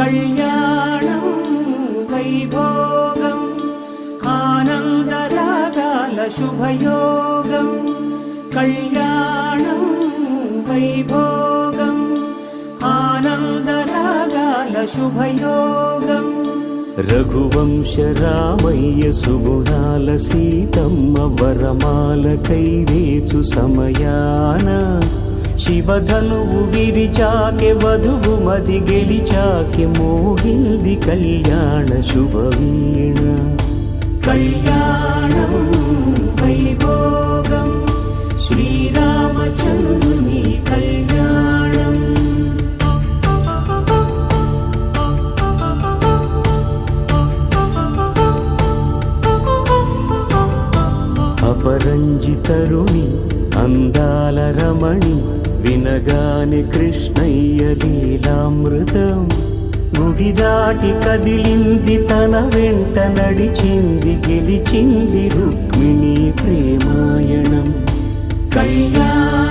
కళ్యాణం వైభోగం ఆనందరాగాల శుభయోగం. కళ్యాణం వైభోగం ఆనందరాగాల శుభయోగం. రఘువంశ రామయ్య సుగుణాల సీతమ్మ వరమాల కైవేచు సమయాన శివధనువు విరిచాకె వధువు మది గెలిచాకె మోగింది కళ్యాణ శుభవీణ. కళ్యాణం వైభోగం శ్రీరామచంద్రుని కళ్యాణం. అపరంజి తరుణి అందాల రమణి వినగాని కృష్ణయ్య లీలామృతం. గుడి దాటి కదిలింది తన వెంట నడిచింది గెలిచింది రుక్మిణి ప్రేమాయణం. కళ్యాణ